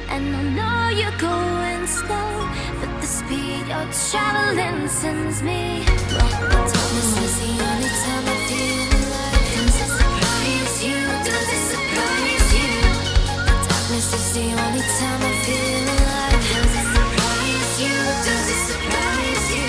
And I know you're going slow, but the speed you're traveling sends me. Darkness is the only time I feel alive. Does it surprise you? Does it surprise you? Darkness is the only time I feel alive. Does it surprise you? Does it surprise you?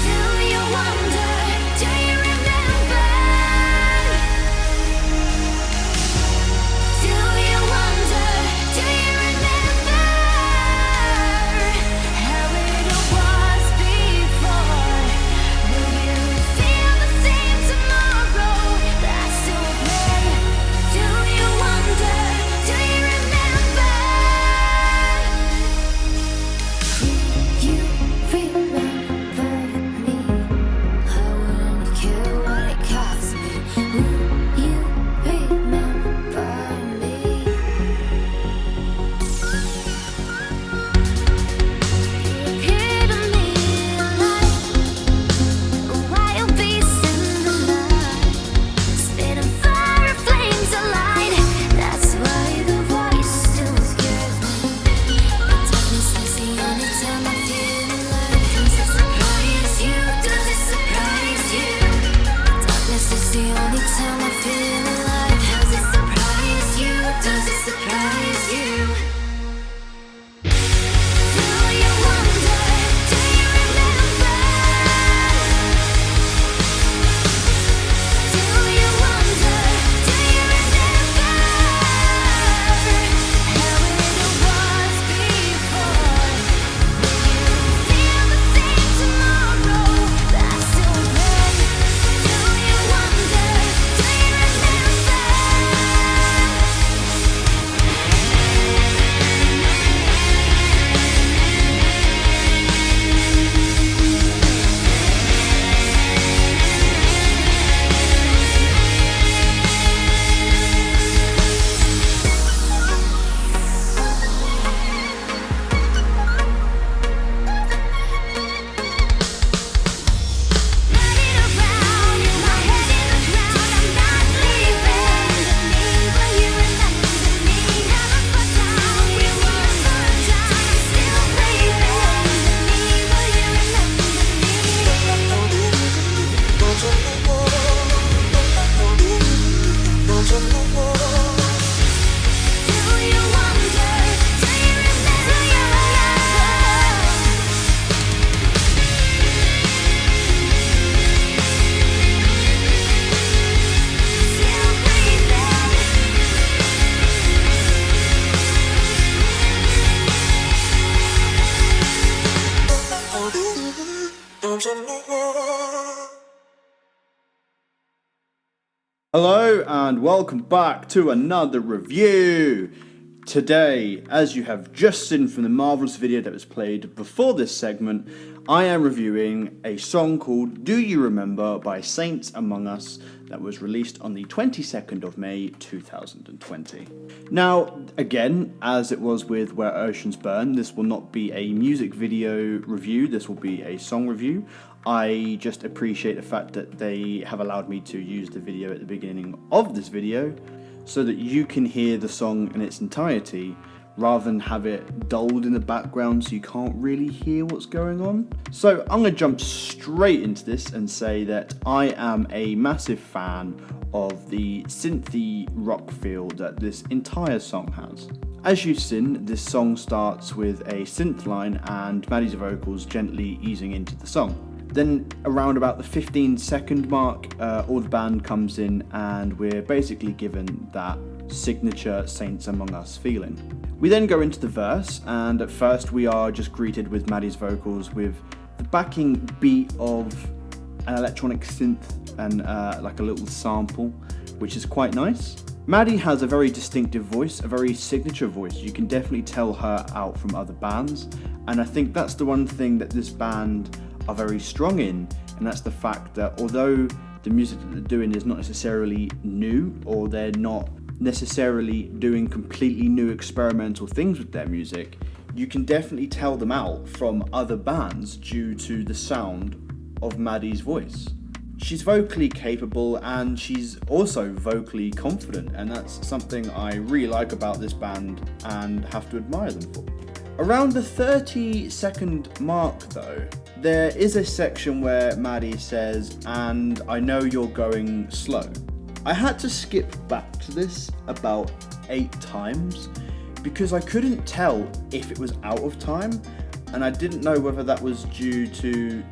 Do you wonder? Do you remember? Do you wonder? Do you remember how it was before? Will you feel the same tomorrow? That's still play. Do you wonder? Do you remember? You remember me? I wouldn't care what it cost me. You remember me? Appear to me like a wild beast in the night, spitting fire flames of light. That's why the voice still scares me. Darkness is the only time I feel alive. Does it surprise you? Does it surprise you? Darkness is the only time I feel alive. Does it surprise you? Does it surprise you? Do you wonder? Do you remember? Do you wonder? Do you remember how it was before? Will you feel the same tomorrow? That's still play. Do you wonder? Do you remember? Running around in my head in the ground, I'm not leaving. Will you remember me? Never fall down, we were burned down. I'm still breathing. Will you remember me? Do you wonder? Do you remember? Still breathing. Hello and welcome back to another review. Today, as you have just seen from the marvellous video that was played before this segment, I am reviewing a song called Do You Remember by Saints Among Us that was released on the 22nd of May 2020. Now, again, as it was with Where Oceans Burn, this will not be a music video review, this will be a song review. I just appreciate the fact that they have allowed me to use the video at the beginning of this video so that you can hear the song in its entirety rather than have it dulled in the background so you can't really hear what's going on. So I'm going to jump straight into this and say that I am a massive fan of the synthy rock feel that this entire song has. As you've seen, this song starts with a synth line and Maddie's vocals gently easing into the song. Then around about the 15-second mark, all the band comes in and we're basically given that signature Saints Among Us feeling. We then go into the verse, and at first we are just greeted with Maddie's vocals with the backing beat of an electronic synth and like a little sample, which is quite nice. Maddie has a very distinctive voice, a very signature voice. You can definitely tell her out from other bands, and I think that's the one thing that this band are very strong in, and that's the fact that although the music that they're doing is not necessarily new, or they're not necessarily doing completely new experimental things with their music, you can definitely tell them out from other bands due to the sound of Maddie's voice. She's vocally capable and she's also vocally confident, and that's something I really like about this band and have to admire them for. Around the 30-second mark though, there is a section where Maddie says, "And I know you're going slow." I had to skip back to this about 8 times because I couldn't tell if it was out of time, and I didn't know whether that was due to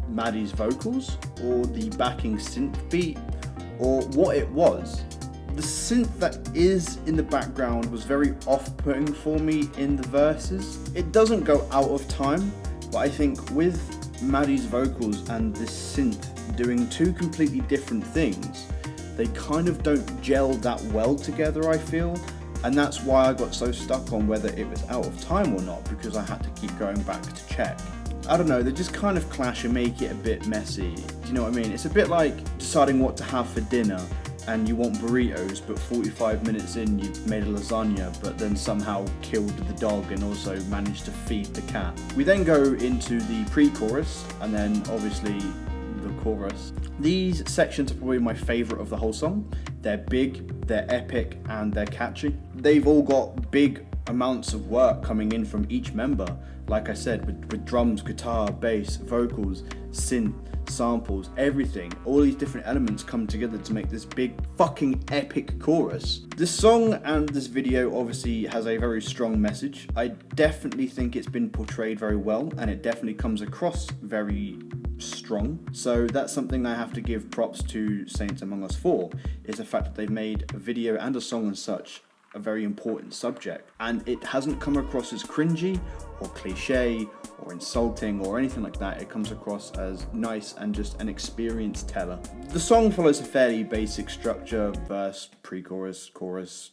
Maddie's vocals or the backing synth beat or what it was. The synth that is in the background was very off-putting for me in the verses. It doesn't go out of time, but I think with Maddie's vocals and this synth doing two completely different things, they kind of don't gel that well together, I feel, and that's why I got so stuck on whether it was out of time or not, because I had to keep going back to check. I don't know, they just kind of clash and make it a bit messy. Do you know what I mean? It's a bit like deciding what to have for dinner and you want burritos, but 45 minutes in you've made a lasagna, but then somehow killed the dog and also managed to feed the cat. We then go into the pre-chorus and then obviously the chorus. These sections are probably my favourite of the whole song. They're big, they're epic, and they're catchy. They've all got big amounts of work coming in from each member. Like I said, with drums, guitar, bass, vocals, synth, samples, everything. All these different elements come together to make this big fucking epic chorus. This song and this video obviously has a very strong message. I definitely think it's been portrayed very well, and it definitely comes across very strong. So that's something I have to give props to Saints Among Us for, is the fact that they've made a video and a song and such a very important subject, and it hasn't come across as cringy or cliche or insulting or anything like that. It comes across as nice and just an experience teller. The song follows a fairly basic structure: verse, pre-chorus, chorus,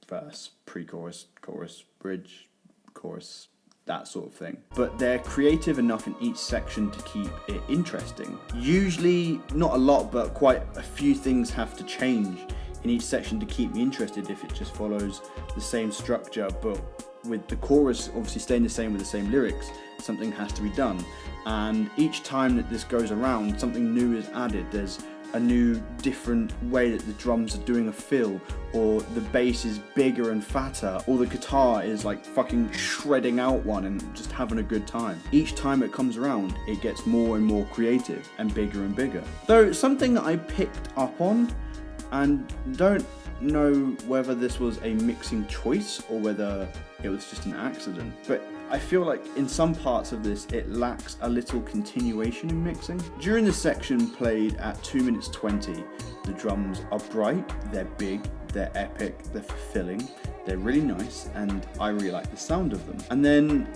verse, pre-chorus, chorus, bridge, chorus, that sort of thing. But they're creative enough in each section to keep it interesting. Usually, not a lot, but quite a few things have to change in each section to keep me interested if it just follows the same structure, but with the chorus obviously staying the same with the same lyrics, something has to be done. And each time that this goes around, something new is added. There's a new different way that the drums are doing a fill, or the bass is bigger and fatter, or the guitar is like fucking shredding out one and just having a good time. Each time it comes around, it gets more and more creative and bigger. Though something that I picked up on, and don't know whether this was a mixing choice or whether it was just an accident, but I feel like in some parts of this it lacks a little continuation in mixing. During the section played at 2 minutes 20, the drums are bright, they're big, they're epic, they're fulfilling, they're really nice, and I really like the sound of them. And then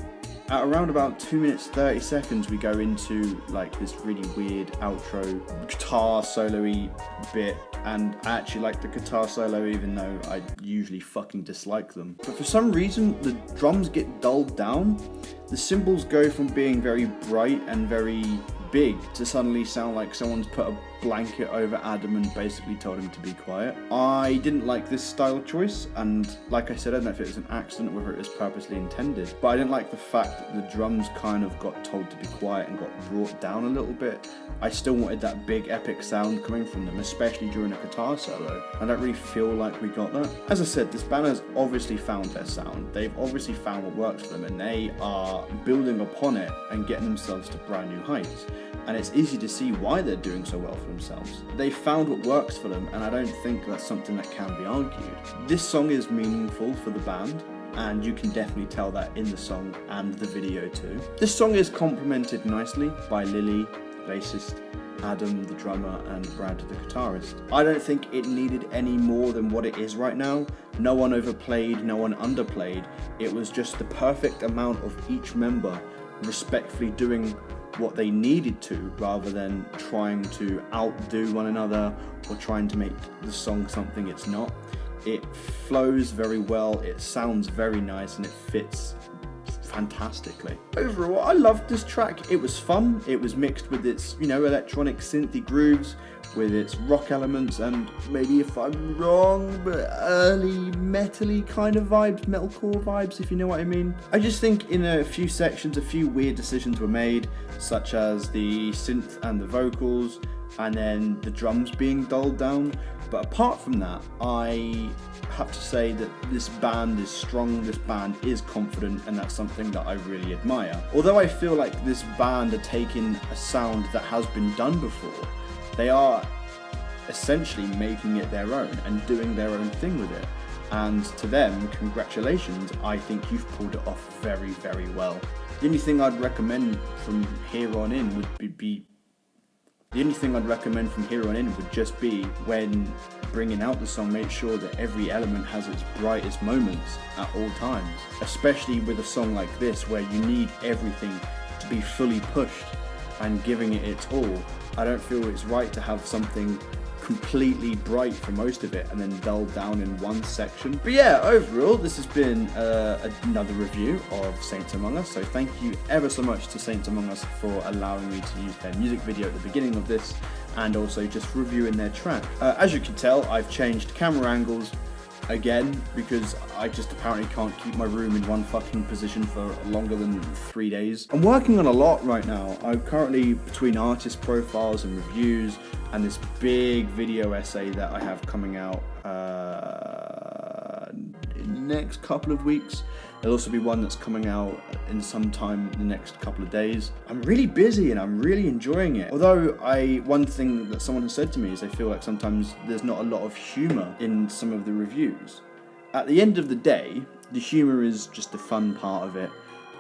at around about 2 minutes 30 seconds we go into like this really weird outro guitar solo-y bit, and I actually like the guitar solo even though I usually fucking dislike them. But for some reason the drums get dulled down, the cymbals go from being very bright and very big to suddenly sound like someone's put a blanket over Adam and basically told him to be quiet. I didn't like this style choice, and like I said, I don't know if it was an accident or whether it was purposely intended, but I didn't like the fact that the drums kind of got told to be quiet and got brought down a little bit. I still wanted that big epic sound coming from them, especially during a guitar solo. I don't really feel like we got that. As I said, this band has obviously found their sound. They've obviously found what works for them, and they are building upon it and getting themselves to brand new heights. And it's easy to see why they're doing so well for themselves. They found what works for them, and I don't think that's something that can be argued. This song is meaningful for the band, and you can definitely tell that in the song and the video too. This song is complemented nicely by Lily, bassist, Adam the drummer and Brad the guitarist. I don't think it needed any more than what it is right now. No one overplayed, no one underplayed. It was just the perfect amount of each member respectfully doing what they needed to, rather than trying to outdo one another or trying to make the song something it's not. It flows very well, it sounds very nice, and it fits fantastically. Overall, I loved this track. It was fun. It was mixed with its, electronic synthy grooves, with its rock elements, and maybe, if I'm wrong, but early metal-y kind of vibes, metalcore vibes, if you know what I mean. I just think in a few sections, a few weird decisions were made, such as the synth and the vocals, and then the drums being dulled down. But apart from that, I have to say that this band is strong, this band is confident, and that's something that I really admire. Although I feel like this band are taking a sound that has been done before, they are essentially making it their own and doing their own thing with it. And to them, congratulations, I think you've pulled it off very, very well. The only thing I'd recommend from here on in would be just be, when bringing out the song, make sure that every element has its brightest moments at all times. Especially with a song like this, where you need everything to be fully pushed and giving it its all. I don't feel it's right to have something completely bright for most of it and then dulled down in one section. But yeah, overall, this has been another review of Saints Among Us. So thank you ever so much to Saints Among Us for allowing me to use their music video at the beginning of this, and also just reviewing their track. As you can tell, I've changed camera angles again, because I just apparently can't keep my room in one fucking position for longer than 3 days. I'm working on a lot right now. I'm currently between artist profiles and reviews, and this big video essay that I have coming out in the next couple of weeks. There'll also be one that's coming out in some time in the next couple of days. I'm really busy and I'm really enjoying it. Although one thing that someone has said to me is they feel like sometimes there's not a lot of humour in some of the reviews. At the end of the day, the humour is just the fun part of it.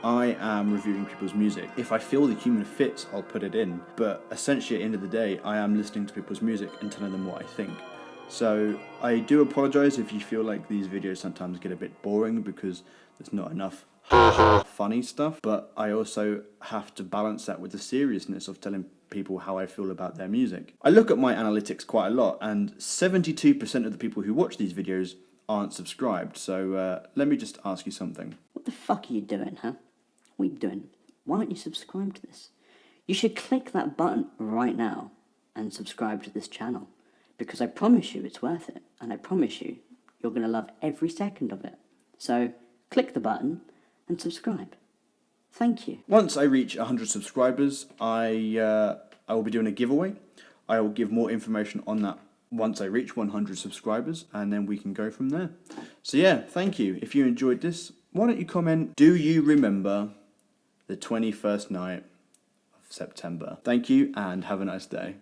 I am reviewing people's music. If I feel the humour fits, I'll put it in. But essentially, at the end of the day, I am listening to people's music and telling them what I think. So I do apologise if you feel like these videos sometimes get a bit boring because there's not enough funny stuff, but I also have to balance that with the seriousness of telling people how I feel about their music. I look at my analytics quite a lot, and 72% of the people who watch these videos aren't subscribed. So let me just ask you something. What the fuck are you doing, huh? What are you doing? Why aren't you subscribed to this? You should click that button right now and subscribe to this channel, because I promise you it's worth it, and I promise you you're going to love every second of it. So click the button and subscribe. Thank you. Once I reach 100 subscribers, I will be doing a giveaway. I will give more information on that once I reach 100 subscribers, and then we can go from there. So yeah, thank you. If you enjoyed this, why don't you comment, do you remember the 21st night of September? Thank you, and have a nice day.